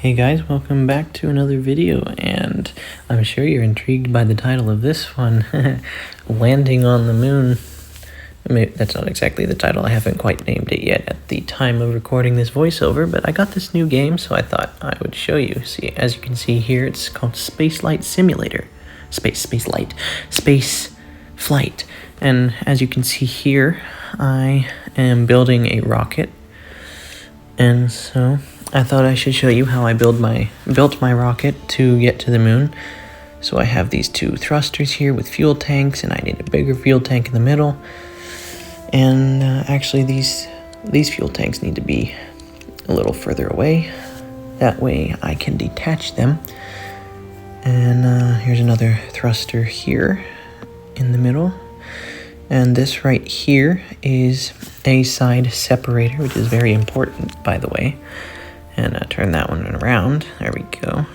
Hey guys, welcome back to another video, and I'm sure you're intrigued by the title of this one, Landing on the Moon. That's not exactly the title, I haven't quite named it yet at the time of recording this voiceover, but I got this new game, so I thought I would show you. See, as you can see here, it's called Spaceflight Simulator. Space Flight. And as you can see here, I am building a rocket, and so I thought I should show you how I built my rocket to get to the moon. So I have these two thrusters here with fuel tanks, and I need a bigger fuel tank in the middle. And actually these fuel tanks need to be a little further away. That way I can detach them. And here's another thruster here in the middle. And this right here is a side separator, which is very important, by the way. And turn that one around. There we go.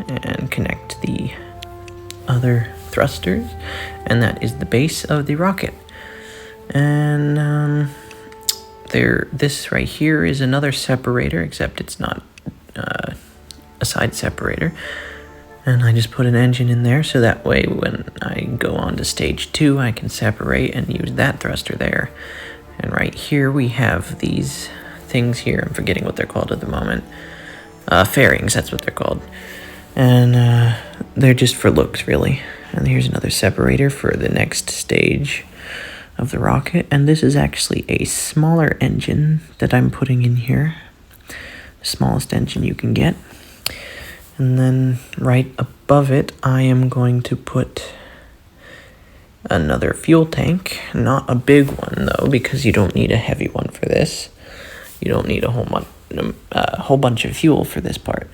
And connect the other thrusters. And that is the base of the rocket. And this right here is another separator, except it's not a side separator. And I just put an engine in there, so that way when I go on to stage 2, I can separate and use that thruster there. And right here we have these things here. I'm forgetting what they're called at the moment. Fairings, that's what they're called. And they're just for looks, really. And here's another separator for the next stage of the rocket. And this is actually a smaller engine that I'm putting in here. The smallest engine you can get. And then right above it, I am going to put another fuel tank. Not a big one, though, because you don't need a heavy one for this. You don't need a whole bunch of fuel for this part.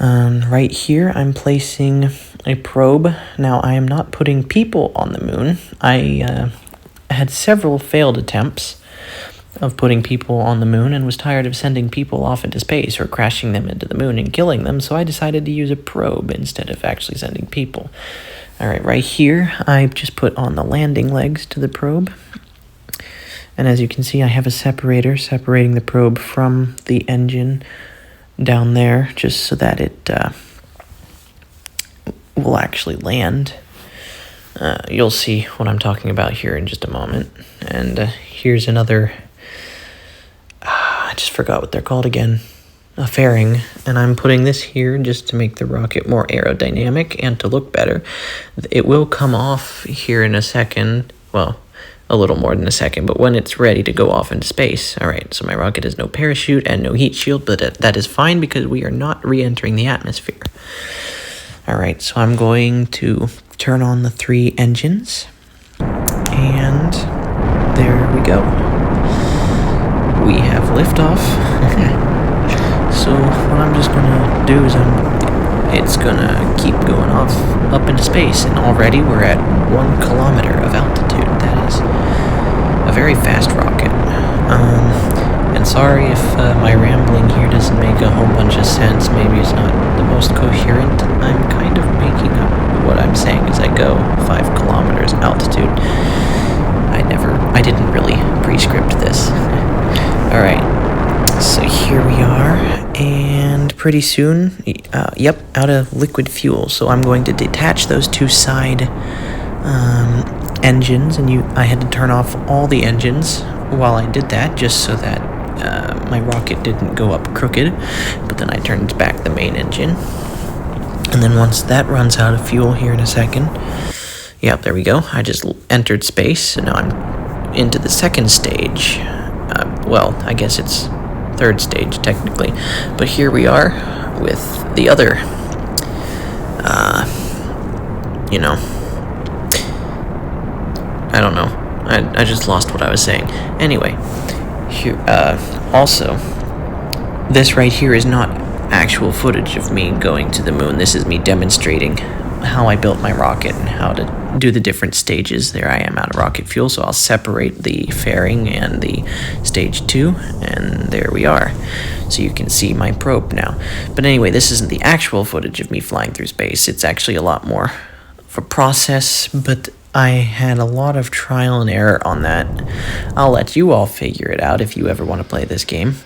Right here, I'm placing a probe. Now, I am not putting people on the moon. I had several failed attempts of putting people on the moon and was tired of sending people off into space or crashing them into the moon and killing them, so I decided to use a probe instead of actually sending people. Alright, right here, I just put on the landing legs to the probe. And as you can see, I have a separator separating the probe from the engine down there, just so that it will actually land. You'll see what I'm talking about here in just a moment. And here's another, I just forgot what they're called again, a fairing. And I'm putting this here just to make the rocket more aerodynamic and to look better. It will come off here in a second, well, a little more than a second, but when it's ready to go off into space. Alright, so my rocket has no parachute and no heat shield, but that is fine because we are not re-entering the atmosphere. Alright, so I'm going to turn on the 3 engines, and there we go. We have liftoff. So what I'm just gonna do is it's gonna keep going off up into space, and already we're at 1 kilometer of altitude. That is a very fast rocket. And sorry if my rambling here doesn't make a whole bunch of sense. Maybe it's not the most coherent. I'm kind of making up what I'm saying as I go. 5 kilometers altitude. I didn't really pre-script this. Alright, so here we are, and pretty soon, out of liquid fuel. So I'm going to detach those 2 side engines, and I had to turn off all the engines while I did that, just so that my rocket didn't go up crooked. But then I turned back the main engine, and then once that runs out of fuel here in a second, yep, there we go. I just entered space, and now I'm into the second stage. Well, I guess it's 3rd stage technically, but here we are with the other, I don't know. I just lost what I was saying. Anyway, here, also, this right here is not actual footage of me going to the moon. This is me demonstrating how I built my rocket and how to do the different stages. There I am out of rocket fuel, so I'll separate the fairing and the stage 2, and there we are. So you can see my probe now. But anyway, this isn't the actual footage of me flying through space. It's actually a lot more of a process, but I had a lot of trial and error on that. I'll let you all figure it out if you ever want to play this game.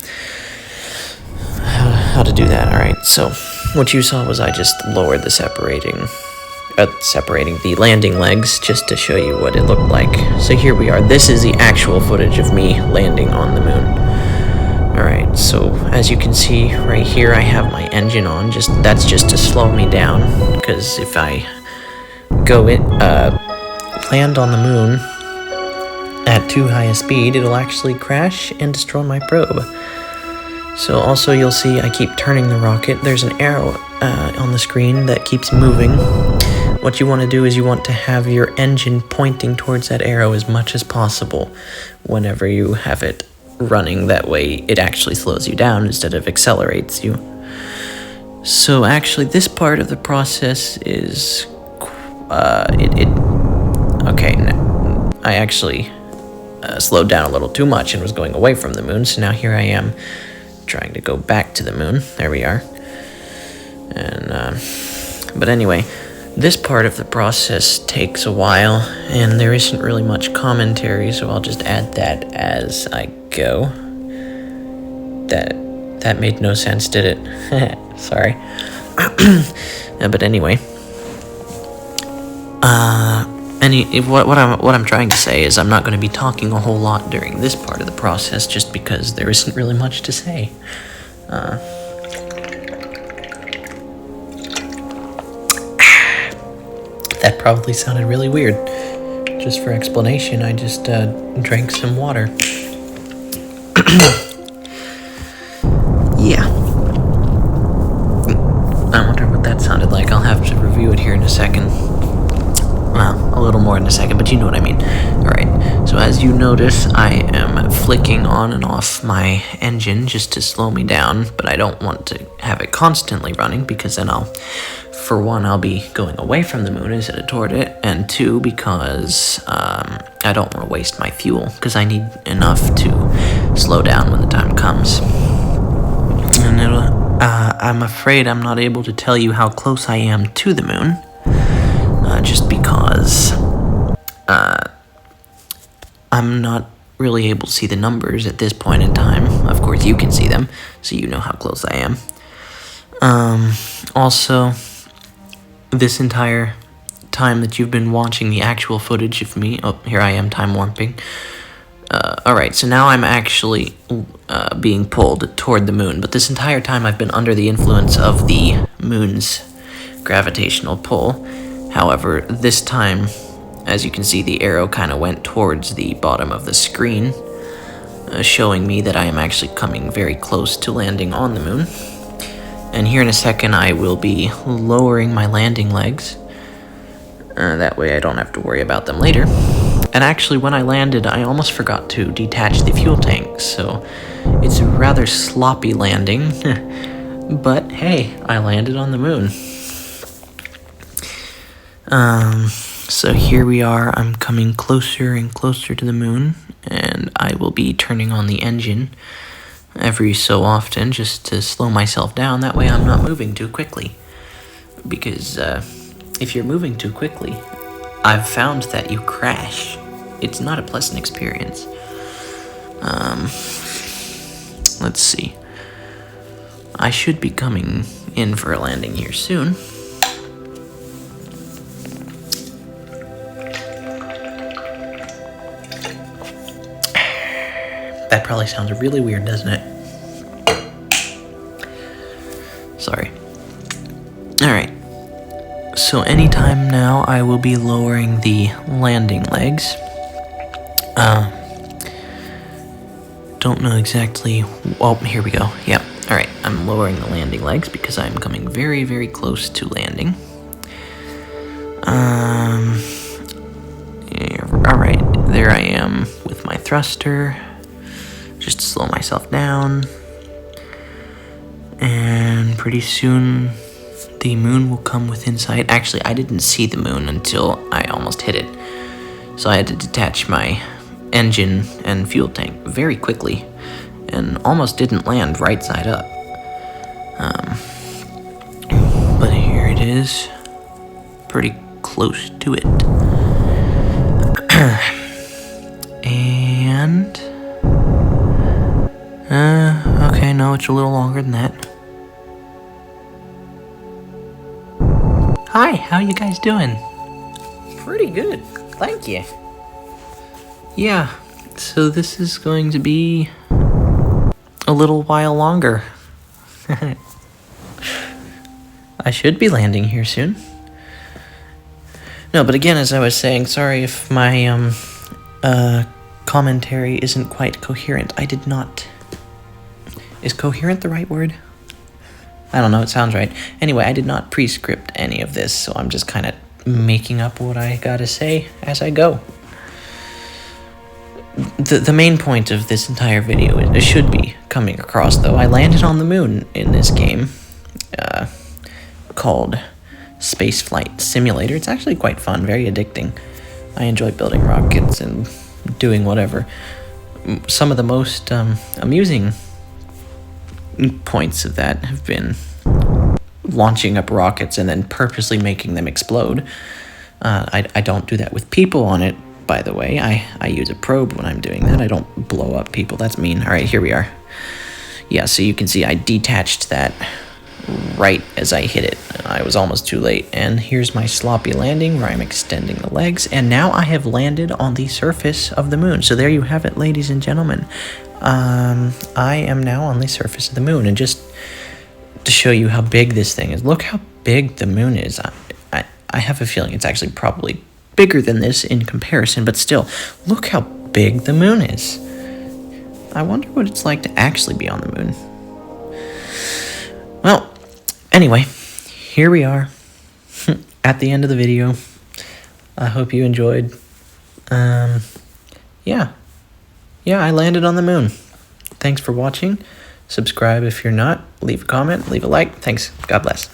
How to do that. Alright, so what you saw was I just lowered the separating the landing legs just to show you what it looked like. So here we are. This is the actual footage of me landing on the moon. Alright, so as you can see right here, I have my engine on. That's just to slow me down, because if I go land on the moon at too high a speed, it'll actually crash and destroy my probe. So also you'll see I keep turning the rocket. There's an arrow on the screen that keeps moving. What you want to do is you want to have your engine pointing towards that arrow as much as possible whenever you have it running. That way it actually slows you down instead of accelerates you. So actually this part of the process is okay, I actually slowed down a little too much and was going away from the moon, so now here I am trying to go back to the moon. There we are. And but anyway, this part of the process takes a while, and there isn't really much commentary, so I'll just add that as I go. That made no sense, did it? Sorry. But anyway, what I'm trying to say is I'm not going to be talking a whole lot during this part of the process, just because there isn't really much to say. That probably sounded really weird. Just for explanation, I just drank some water. Yeah. I wonder what that sounded like. I'll have to review it here in a second. Well, a little more in a second, but you know what I mean. Alright, so as you notice, I am flicking on and off my engine just to slow me down, but I don't want to have it constantly running, because then for one, I'll be going away from the moon instead of toward it, and two, because I don't want to waste my fuel, because I need enough to slow down when the time comes. And I'm afraid I'm not able to tell you how close I am to the moon, just because I'm not really able to see the numbers at this point in time. Of course, you can see them, so you know how close I am. Also, this entire time that you've been watching the actual footage of me... Oh, here I am time warping. Alright, so now I'm actually being pulled toward the moon, but this entire time I've been under the influence of the moon's gravitational pull. However, this time, as you can see, the arrow kind of went towards the bottom of the screen, showing me that I am actually coming very close to landing on the moon. And here in a second, I will be lowering my landing legs. That way I don't have to worry about them later. And actually, when I landed, I almost forgot to detach the fuel tank, so it's a rather sloppy landing. But hey, I landed on the moon. So here we are. I'm coming closer and closer to the moon, and I will be turning on the engine every so often just to slow myself down. That way I'm not moving too quickly, because if you're moving too quickly, I've found that you crash. It's not a pleasant experience. Let's see. I should be coming in for a landing here soon. That probably sounds really weird, doesn't it? Sorry. Alright. So anytime now, I will be lowering the landing legs. Don't know exactly... Oh, here we go. Yep. Alright, I'm lowering the landing legs because I'm coming very, very close to landing. Alright, there I am with my thruster. Just to slow myself down. And pretty soon the moon will come within sight. Actually, I didn't see the moon until I almost hit it. So I had to detach my engine and fuel tank very quickly and almost didn't land right side up. But here it is. Pretty close to it. And... okay, no, it's a little longer than that. Hi, how you guys doing? Pretty good, thank you. Yeah, so this is going to be a little while longer. I should be landing here soon. No, but again, as I was saying, sorry if my commentary isn't quite coherent. I did not... Is coherent the right word? I don't know, it sounds right. Anyway, I did not pre-script any of this, so I'm just kind of making up what I gotta say as I go. The main point of this entire video, it should be coming across, though. I landed on the moon in this game, called Spaceflight Simulator. It's actually quite fun, very addicting. I enjoy building rockets and doing whatever. Some of the most amusing points of that have been launching up rockets and then purposely making them explode. I don't do that with people on it, by the way. I use a probe when I'm doing that. I don't blow up people. That's mean. All right, here we are. Yeah, so you can see I detached that right as I hit it. I was almost too late. And here's my sloppy landing where I'm extending the legs. And now I have landed on the surface of the moon. So there you have it, ladies and gentlemen. I am now on the surface of the moon. And just to show you how big this thing is, look how big the moon is. I have a feeling it's actually probably bigger than this in comparison, but still, look how big the moon is. I wonder what it's like to actually be on the moon. Well, anyway, here we are at the end of the video. I hope you enjoyed. Yeah, I landed on the moon. Thanks for watching. Subscribe if you're not. Leave a comment, leave a like. Thanks. God bless.